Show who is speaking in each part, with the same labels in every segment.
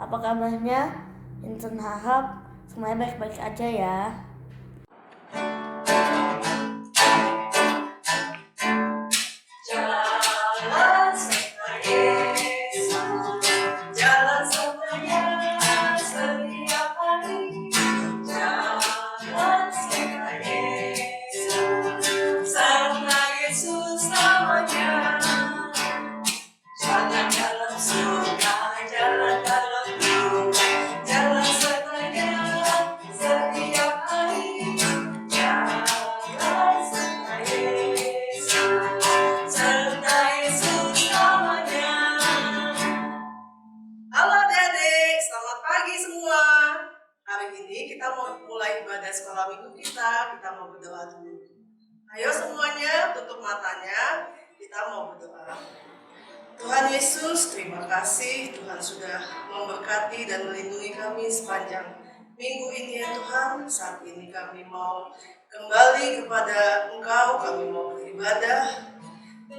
Speaker 1: Apa kabarnya? Intan harap semuanya baik-baik aja ya.
Speaker 2: Kita mau mulai ibadah sekolah minggu kita mau berdoa dulu. Ayo semuanya tutup matanya, kita mau berdoa. Tuhan Yesus, terima kasih Tuhan sudah memberkati dan melindungi kami sepanjang minggu ini ya Tuhan. Saat ini kami mau kembali kepada Engkau, kami mau beribadah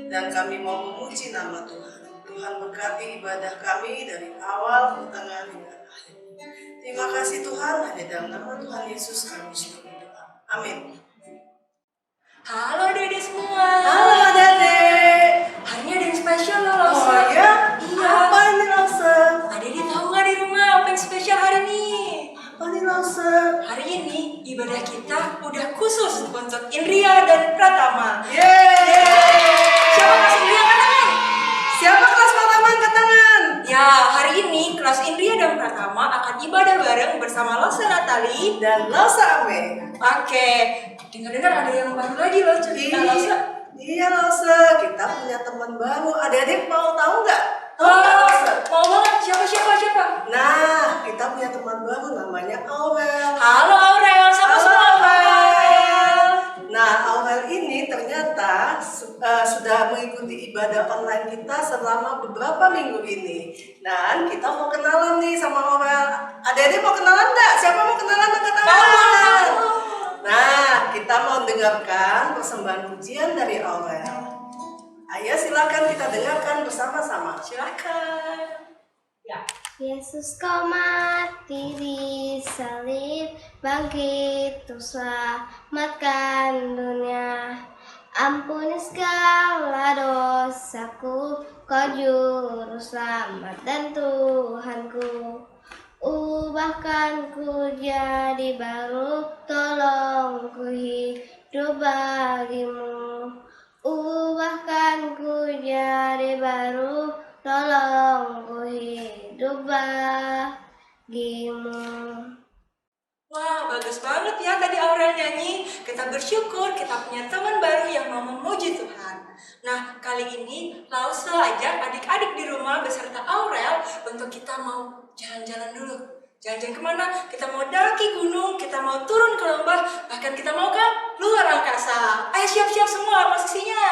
Speaker 2: dan kami mau memuji nama Tuhan. Tuhan berkati ibadah kami dari awal, pertengahan hingga akhir. Terima kasih Tuhan, hanya dalam nama Tuhan Yesus kami sudah berdoa. Amin.
Speaker 3: Halo Dede semua.
Speaker 2: Halo Adek.
Speaker 3: Hari ini ada yang spesial loh Lause.
Speaker 2: Oh ya?
Speaker 3: Iya.
Speaker 2: Apa ini Lause?
Speaker 3: Adede tahu nggak di rumah apa yang spesial hari ini?
Speaker 2: Apa nih Lause?
Speaker 3: Hari ini ibadah kita udah khusus untuk Indria dan Pratama.
Speaker 2: Yeay.
Speaker 3: Siapa kelas Indria angkat tangan?
Speaker 2: Siapa kelas pertama angkat tangan?
Speaker 3: Ya, hari ini kelas Indria dan Pratama akan ibadah bareng bersama Lause Natali
Speaker 2: Dan Lause Ame.
Speaker 3: Oke, dengar-dengar ada yang baru lagi loh cerita Lause.
Speaker 2: Iya Lause, kita punya teman baru. Adik-adik mau tahu nggak?
Speaker 3: Oh, mau banget. Siapa?
Speaker 2: Nah, kita punya teman baru namanya Aurel.
Speaker 3: Halo Aurel, sama
Speaker 2: Halo,
Speaker 3: semua
Speaker 2: Aurel. Nah, Aurel ini ternyata sudah mengikuti ibadah online kita selama beberapa minggu ini. Dan kita mau kenalan nih sama Aurel. Adik-adik mau kenalan nggak? Siapa mau kenalan angkat tangan? Nah, kita mau dengarkan persembahan pujian dari Aurel. Ayo silakan kita dengarkan bersama-sama.
Speaker 3: Silakan. Ya.
Speaker 4: Yesus kau mati di salib, bangkit untuk selamatkan dunia. Ampuni segala dosaku, kau juru selamat dan Tuhanku. Ubahkan ku jadi baru, tolong ku hidup bagimu. Ubahkan ku jadi baru, tolong ku hidup bagimu.
Speaker 3: Wah, bagus banget ya tadi Aurel nyanyi. Kita bersyukur kita punya teman baru yang mau memuji Tuhan. Nah, kali ini Lause ajak adik-adik di rumah beserta Aurel untuk kita mau jalan-jalan dulu. Jalan-jalan kemana? Kita mau daki gunung, kita mau turun ke lembah, bahkan kita mau ke luar angkasa. Ayo siap-siap semua posisinya.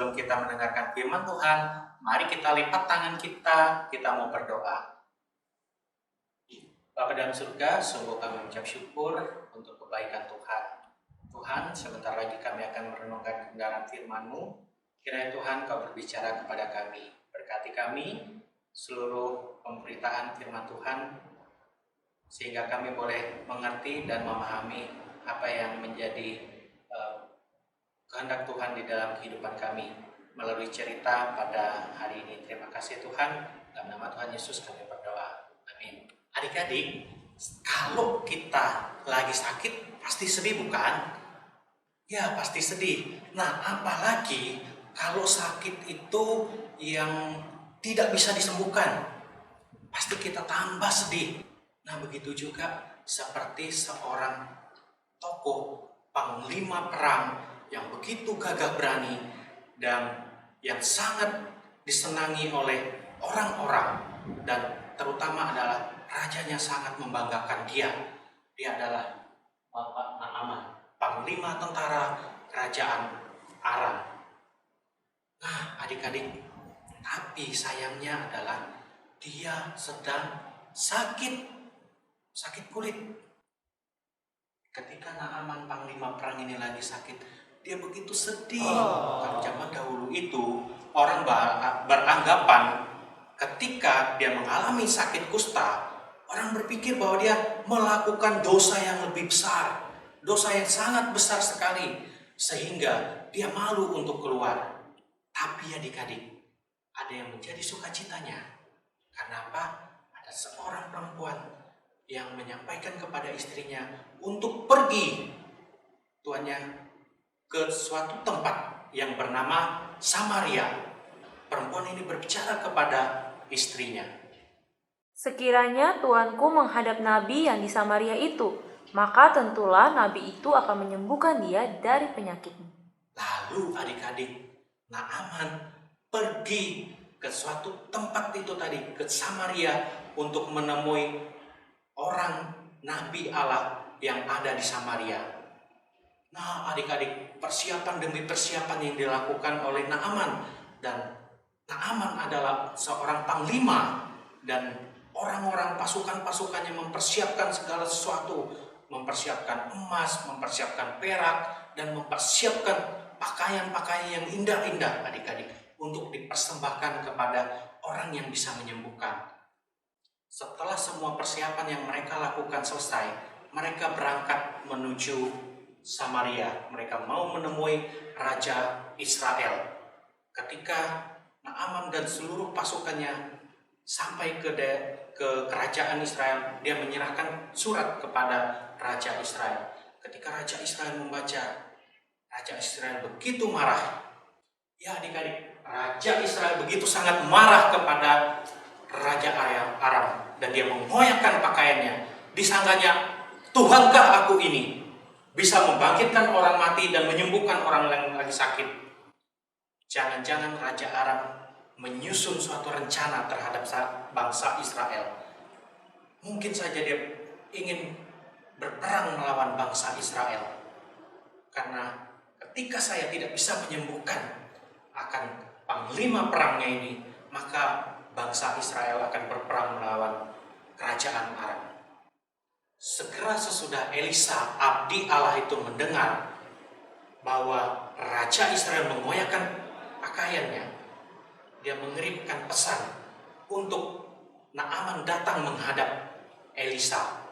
Speaker 5: sebelum kita mendengarkan firman Tuhan, mari kita lipat tangan kita mau berdoa. Bapa dalam surga, sungguh kami mengucap syukur untuk kebaikan Tuhan. Tuhan, sebentar lagi kami akan merenungkan kebenaran firman-Mu. Kiranya Tuhan Kau berbicara kepada kami. Berkati kami seluruh pemberitaan firman Tuhan, sehingga kami boleh mengerti dan memahami apa yang menjadi kehendak Tuhan di dalam kehidupan kami melalui cerita pada hari ini. Terima kasih Tuhan, dalam nama Tuhan Yesus kami berdoa. Amin. Adik-adik, kalau kita lagi sakit pasti sedih bukan? Ya, pasti sedih. Nah, apalagi kalau sakit itu yang tidak bisa disembuhkan, pasti kita tambah sedih. Nah, begitu juga seperti seorang tokoh panglima perang yang begitu gagah berani dan yang sangat disenangi oleh orang-orang, dan terutama adalah rajanya sangat membanggakan dia. Dia adalah Bapak Naaman, panglima tentara kerajaan Aram. Nah, adik-adik, tapi sayangnya adalah dia sedang sakit kulit. Ketika Naaman panglima perang ini lagi sakit, dia begitu sedih. Kalau zaman dahulu itu orang beranggapan ketika dia mengalami sakit kusta, orang berpikir bahwa dia melakukan dosa yang lebih besar, dosa yang sangat besar sekali, sehingga dia malu untuk keluar. Tapi adik-adik, ada yang menjadi sukacitanya. Karena apa? Ada seorang perempuan yang menyampaikan kepada istrinya untuk pergi tuannya ke suatu tempat yang bernama Samaria. Perempuan ini berbicara kepada istrinya.
Speaker 6: Sekiranya tuanku menghadap nabi yang di Samaria itu, maka tentulah nabi itu akan menyembuhkan dia dari penyakitnya.
Speaker 5: Lalu adik-adik, Naaman pergi ke suatu tempat itu tadi, ke Samaria, untuk menemui orang nabi Allah yang ada di Samaria. Nah, adik-adik, persiapan demi persiapan yang dilakukan oleh Naaman, dan Naaman adalah seorang panglima, dan orang-orang pasukan-pasukannya mempersiapkan segala sesuatu, mempersiapkan emas, mempersiapkan perak, dan mempersiapkan pakaian-pakaian yang indah-indah, adik-adik, untuk dipersembahkan kepada orang yang bisa menyembuhkan. Setelah semua persiapan yang mereka lakukan selesai, mereka berangkat menuju Samaria. Mereka mau menemui Raja Israel. Ketika Naaman dan seluruh pasukannya sampai ke kerajaan Israel, dia menyerahkan surat kepada Raja Israel. Ketika Raja Israel membaca, Raja Israel begitu marah. Ya adik-adik, Raja Israel begitu sangat marah kepada Raja Aram, dan dia mengoyakkan pakaiannya. Disangkanya, Tuhankah aku ini bisa membangkitkan orang mati dan menyembuhkan orang yang lagi sakit? Jangan-jangan Raja Aram menyusun suatu rencana terhadap bangsa Israel. Mungkin saja dia ingin berperang melawan bangsa Israel. Karena ketika saya tidak bisa menyembuhkan akan panglima perangnya ini, maka bangsa Israel akan berperang melawan kerajaan Aram. Segera sesudah Elisa, abdi Allah itu, mendengar bahwa Raja Israel mengoyakkan pakaiannya, dia mengirimkan pesan untuk Naaman datang menghadap Elisa.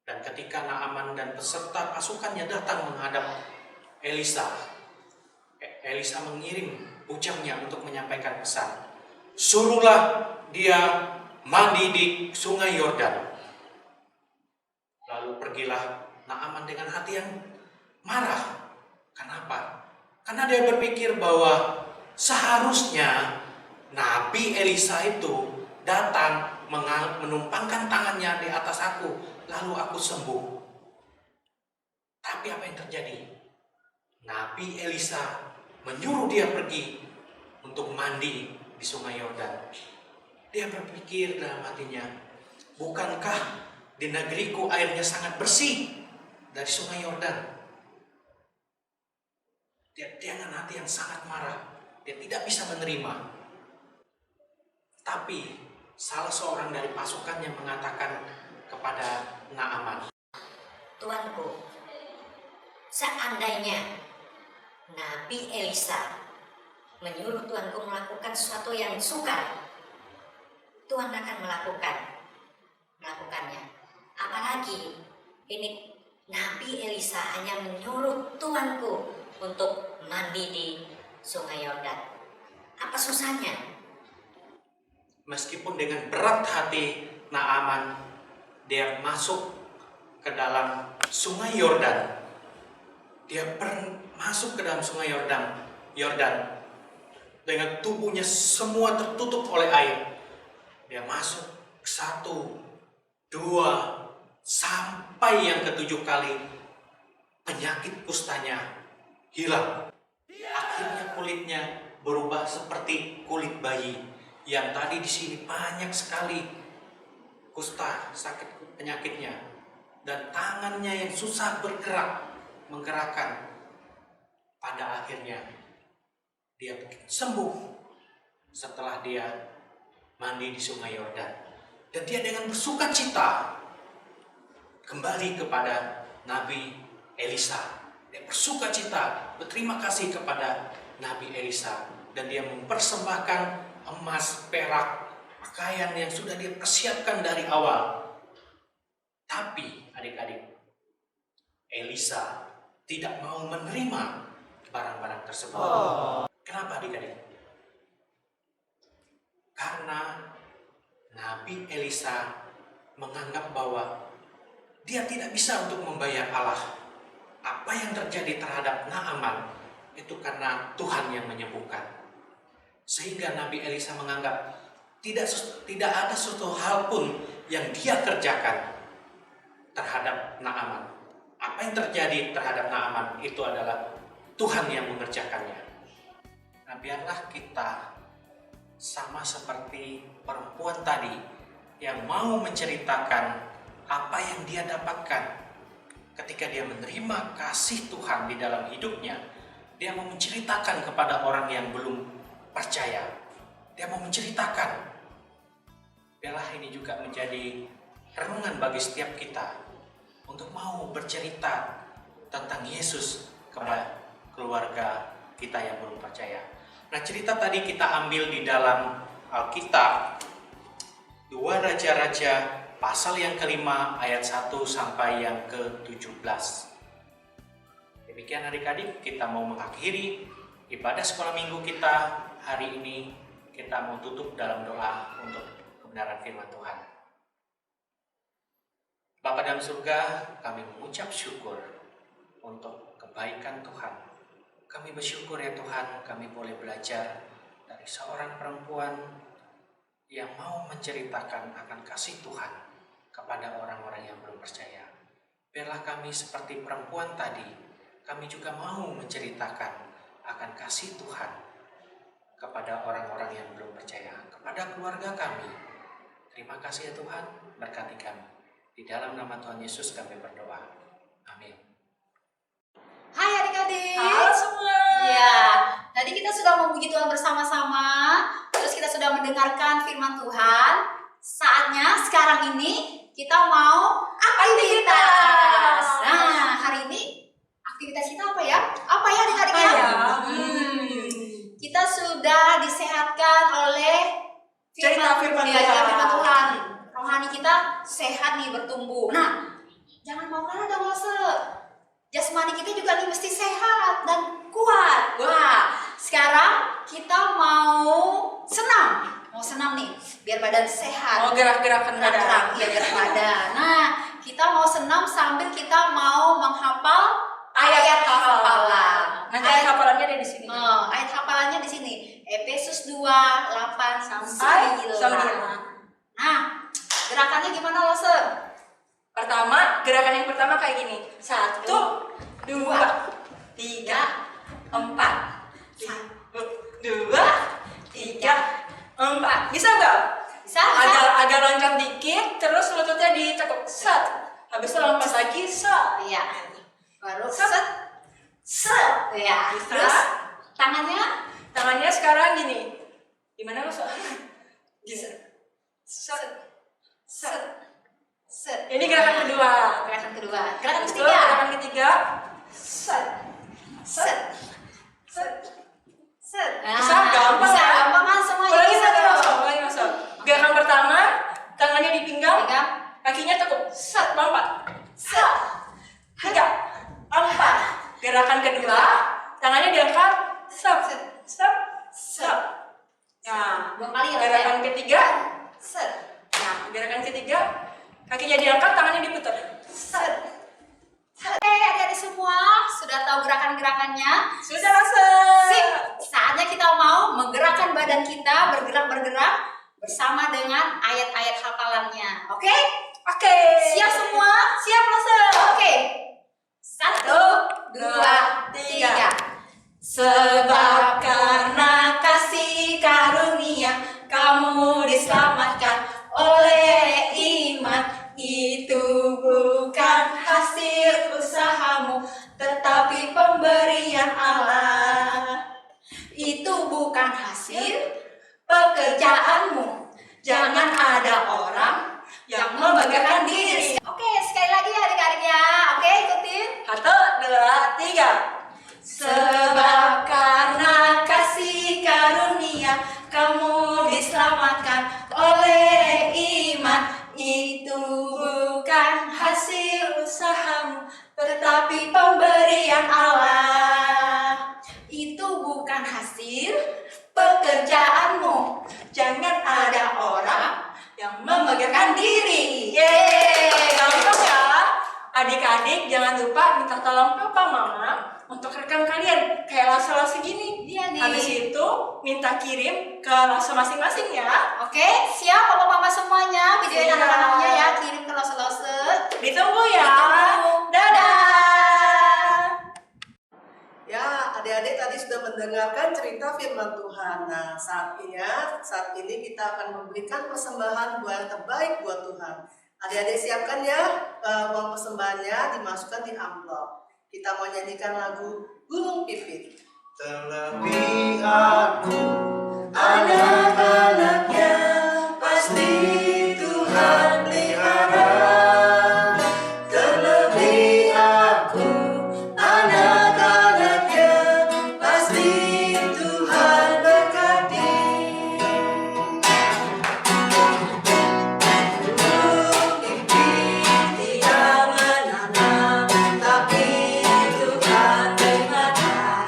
Speaker 5: Dan ketika Naaman dan beserta pasukannya datang menghadap Elisa, Elisa mengirim bujangnya untuk menyampaikan pesan. Suruhlah dia mandi di sungai Yordan. Lalu pergilah Naaman dengan hati yang marah. Kenapa? Karena dia berpikir bahwa seharusnya Nabi Elisa itu datang menumpangkan tangannya di atas aku, lalu aku sembuh. Tapi apa yang terjadi? Nabi Elisa menyuruh dia pergi untuk mandi di sungai Yordan. Dia berpikir dalam hatinya, bukankah di negeriku airnya sangat bersih dari sungai Yordan? Dia dengan hati yang sangat marah. Dia tidak bisa menerima. Tapi salah seorang dari pasukannya mengatakan kepada Naaman,
Speaker 7: Tuanku, seandainya Nabi Elisa menyuruh Tuanku melakukan sesuatu yang sukar, Tuhan akan melakukannya. Apalagi ini Nabi Elisa hanya menyuruh Tuanku untuk mandi di Sungai Yordan. Apa susahnya?
Speaker 5: meskipun dengan berat hati Naaman, dia masuk ke dalam Sungai Yordan. Dia masuk ke dalam Sungai Yordan dengan tubuhnya semua tertutup oleh air. Dia masuk 1, 2, sampai yang ke-7 kali penyakit kustanya hilang. Akhirnya kulitnya berubah seperti kulit bayi yang tadi di sini banyak sekali kusta, sakit penyakitnya, dan tangannya yang susah menggerakkan. Pada akhirnya dia sembuh setelah dia mandi di Sungai Yordan, dan dia dengan bersuka cita kembali kepada Nabi Elisa. Dia bersuka cita, berterima kasih kepada Nabi Elisa, dan dia mempersembahkan emas, perak, pakaian yang sudah dia persiapkan dari awal. Tapi adik-adik, Elisa tidak mau menerima barang-barang tersebut. Kenapa adik-adik? Karena Nabi Elisa menganggap bahwa dia tidak bisa untuk membayar Allah. Apa yang terjadi terhadap Naaman itu karena Tuhan yang menyembuhkan. Sehingga Nabi Elisa menganggap tidak ada suatu hal pun yang dia kerjakan terhadap Naaman. Apa yang terjadi terhadap Naaman itu adalah Tuhan yang mengerjakannya. Nah, biarlah kita sama seperti perempuan tadi yang mau menceritakan apa yang dia dapatkan ketika dia menerima kasih Tuhan di dalam hidupnya. Dia mau menceritakan kepada orang yang belum percaya. Dia mau menceritakan. Biarlah ini juga menjadi renungan bagi setiap kita untuk mau bercerita tentang Yesus kepada keluarga kita yang belum percaya. Nah, cerita tadi kita ambil di dalam Alkitab 2 Raja-Raja pasal yang ke-5 ayat 1 sampai yang ke-17. Demikian adik-adik, kita mau mengakhiri ibadah sekolah minggu kita hari ini. Kita mau tutup dalam doa untuk kebenaran firman Tuhan. Bapa dalam surga, kami mengucap syukur untuk kebaikan Tuhan. Kami bersyukur ya Tuhan, kami boleh belajar dari seorang perempuan yang mau menceritakan akan kasih Tuhan kepada orang-orang yang belum percaya. Biarlah kami seperti perempuan tadi, kami juga mau menceritakan akan kasih Tuhan kepada orang-orang yang belum percaya, kepada keluarga kami. Terima kasih ya Tuhan, berkati kami. Di dalam nama Tuhan Yesus kami berdoa. Amin.
Speaker 8: Hai adik-adik.
Speaker 3: Halo semua.
Speaker 8: Ya, tadi kita sudah memuji Tuhan bersama-sama. Terus kita sudah mendengarkan firman Tuhan. Saatnya sekarang ini kita mau aktivitas. Nah, hari ini aktivitas kita apa ya? Apa ya adik-adik ya? Kita sudah disehatkan oleh
Speaker 3: Cerita firman Tuhan.
Speaker 8: Firman Tuhan. Rohani kita sehat nih, bertumbuh. Nah, jangan mau kalah dong Lose. Jasmani kita juga nih mesti sehat dan kuat. Wah, sekarang kita mau senam. Mau senam nih, biar badan sehat.
Speaker 3: Mau gerak-gerakan badan.
Speaker 8: Iya, gerak badan. Nah, kita mau senam sambil kita mau menghafal ayat hafalan.
Speaker 3: Nanti ayat hafalannya ada di sini.
Speaker 8: Ayat hafalannya di sini. Efesus 2:8 sampai 9. Nah, gerakannya gimana Lose?
Speaker 3: Gerakan yang pertama kayak gini. 1, 2, 3, 4. 1, 2, 3, 4. Bisa nggak?
Speaker 8: Bisa?
Speaker 3: Agak loncat dikit, terus lututnya ditekuk. Set. Habis itu lompat lagi. Set.
Speaker 8: Iya. Baru set. Ya. Terus
Speaker 3: Tangannya sekarang gini. Gimana lo soal? Bisa. Set. Set.
Speaker 8: Set.
Speaker 3: Ini gerakan kedua.
Speaker 8: Gerakan kedua. Gerakan
Speaker 3: Betul,
Speaker 8: ketiga.
Speaker 3: gerakan ketiga. Set.
Speaker 8: Set. Set. Set.
Speaker 3: Bisa, gampang
Speaker 8: bisa,
Speaker 3: ya?
Speaker 8: gampang kan semuanya.
Speaker 3: Ulangi
Speaker 8: Bisa
Speaker 3: lagi
Speaker 8: dong.
Speaker 3: masuk, ulangi masuk. Gerakan pertama, tangannya di pinggang,
Speaker 8: Pegang.
Speaker 3: kakinya tekuk. Set, lompat. Set. 3, 4. Gerakan kedua, tangannya diangkat. Stop. Stop. Stop. Nah,
Speaker 8: 2 kali ya.
Speaker 3: gerakan ketiga.
Speaker 8: Set.
Speaker 3: Nah, gerakan ketiga, kakinya diangkat, tangannya diputar.
Speaker 8: Set. Oke, adik-adik semua sudah tahu gerakan-gerakannya?
Speaker 3: Sudah langsung.
Speaker 8: Sip, saatnya kita mau menggerakkan badan kita bergerak-bergerak bersama dengan ayat-ayat hafalannya. Oke?
Speaker 3: Oke.
Speaker 8: Siap semua?
Speaker 3: Siap langsung.
Speaker 8: Oke. 1, 2, 3.
Speaker 3: Sebab karena kasih karunia kamu diselamatkan oleh iman. Itu bukan hasil usahamu, tetapi pemberian Allah.
Speaker 8: Itu bukan hasil
Speaker 3: Pekerjaanmu, jangan ada orang yang membanggakan diri.
Speaker 8: Oke, sekali lagi adik-adik ya. Oke, ikutin.
Speaker 3: 1, 2, 3. Sebab karena kasih karunia kamu diselamatkan oleh iman. Itu bukan hasil usahamu, tetapi pemberian Allah.
Speaker 8: Itu bukan hasil
Speaker 3: Pekerjaanmu, jangan ada orang yang membanggakan diri. Yeay, gampang ya. Adik-adik jangan lupa minta tolong papa mama untuk rekam kalian kayak lase-lase gini.
Speaker 8: Iya nih.
Speaker 3: Habis itu minta kirim ke lase masing-masing ya.
Speaker 8: Oke, siap Bapak-bapak semuanya. Videoin
Speaker 3: Siap.
Speaker 8: anak-anaknya ya, kirim ke lose-lose.
Speaker 3: Ditunggu ya.
Speaker 8: Ditunggu.
Speaker 3: Dadah.
Speaker 2: Ya, adik-adik tadi sudah mendengarkan cerita firman Tuhan. Nah, saat ini kita akan memberikan persembahan buat yang terbaik buat Tuhan. Adik-adik siapkan ya uang persembahannya, dimasukkan di amplop. Kita mau nyanyikan lagu Gunung Pipit.
Speaker 9: Terlebih aku, anak-anaknya, pasti Tuhan pelihara. Terlebih aku, anak-anaknya, pasti Tuhan berkati. Gunung Pipit tidak menanam, tapi Tuhan berkata.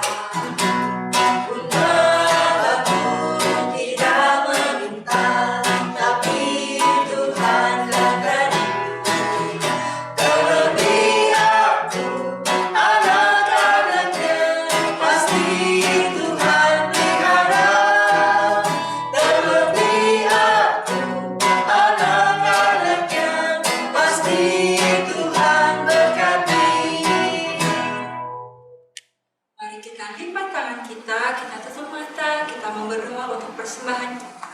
Speaker 3: Mari kita lipat tangan kita tutup mata, kita mau berdoa untuk persembahan kita.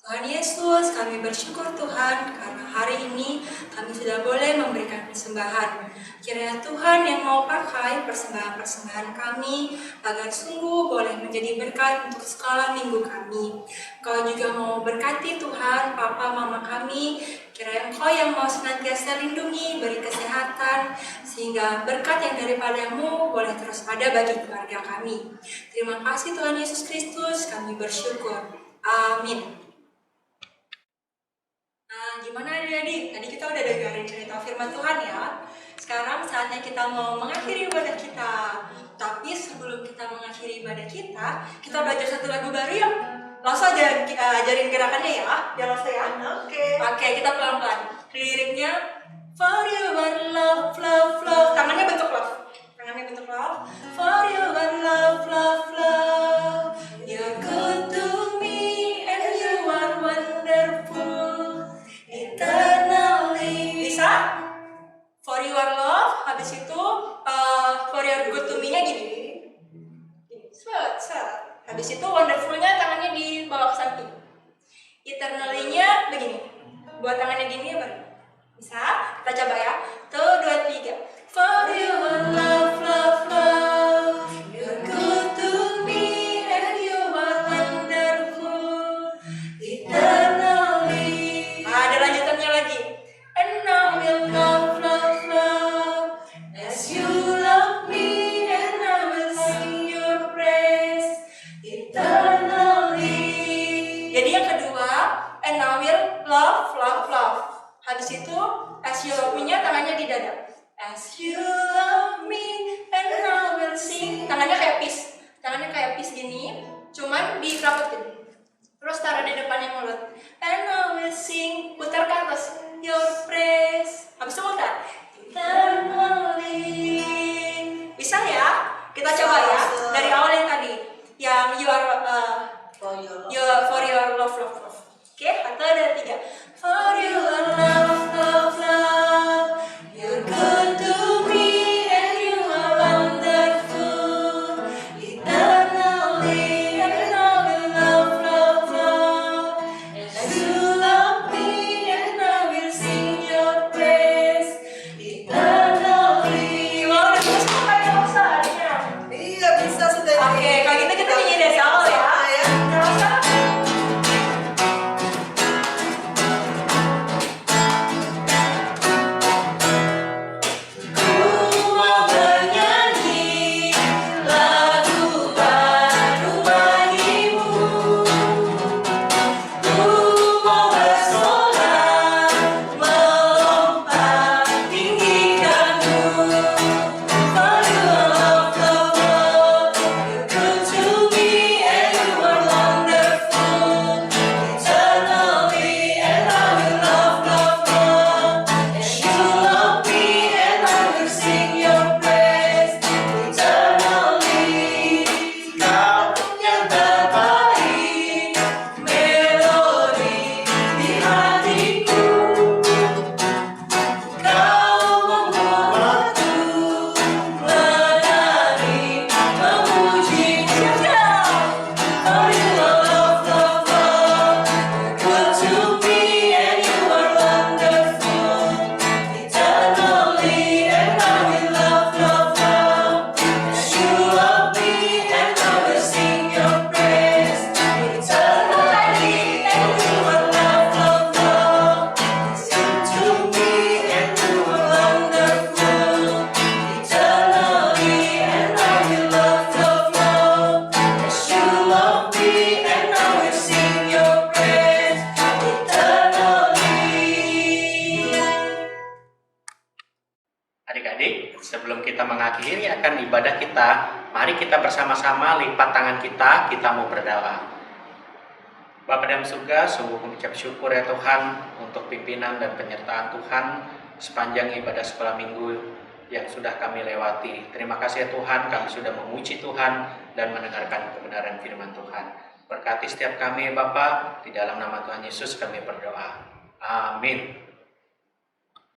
Speaker 3: Tuhan Yesus, kami bersyukur Tuhan karena hari ini kami sudah boleh memberikan persembahan. Kiranya Tuhan yang mau pakai persembahan-persembahan kami agar sungguh boleh menjadi berkat untuk sekolah minggu kami. Kau juga mau berkati Tuhan, Papa, Mama kami. Kiranya Engkau yang mau senantiasa lindungi, beri kesehatan, sehingga berkat yang daripadamu boleh terus ada bagi keluarga kami. Terima kasih Tuhan Yesus Kristus, kami bersyukur. Amin. Nah, gimana adik-adik? Tadi kita udah dengerin cerita firman Tuhan ya. Sekarang saatnya kita mau mengakhiri ibadah kita. Tapi sebelum kita mengakhiri ibadah kita belajar satu lagu baru ya. Langsung ajarin gerakannya ya. Ya langsung ya. Oke, kita pelan-pelan. Liriknya For you are love, love, love. Tangannya bentuk love. For you are love, love, love. You're good to me and you are wonderful. Eternally. Bisa? For you are love. Habis itu for your good to me-nya gini. Set. Habis itu wonderful-nya tangannya dibawa ke samping. Eternally-nya begini. Buat tangannya gini baru. Bisa? Kita coba ya. 1, 2, 3. For you are love, love, love. You're good to me love, love, love. Habis itu, as you love me-nya tangannya di dada. As you love me, and I will sing. Tangannya kayak peace gini, cuman dirapetin. Terus taruh di depannya mulut. And I will sing, putar ke atas. Your praise. Habis itu udah. Eternally. Bisa ya? Kita coba ya. Dari awal yang tadi, yang you are for your love. Oke, 1, 2, 3. For your love, you're good to me and you are wonderful. Eternally, and I will love. As you love me and I will sing your praise. Eternally. Wow, udah bisa kayak Elsa adiknya.
Speaker 2: Iya, bisa sudah.
Speaker 3: Oke, kalau gitu kita nyanyi dari awal ya. Elsa.
Speaker 5: Adik-adik, sebelum kita mengakhiri akan ibadah kita, mari kita bersama-sama lipat tangan kita mau berdoa. Bapa dalam surga, sungguh mengucap syukur ya Tuhan untuk pimpinan dan penyertaan Tuhan sepanjang ibadah sekolah minggu yang sudah kami lewati. Terima kasih ya Tuhan, kami sudah memuji Tuhan dan mendengarkan kebenaran firman Tuhan. Berkati setiap kami Bapa, di dalam nama Tuhan Yesus kami berdoa. Amin.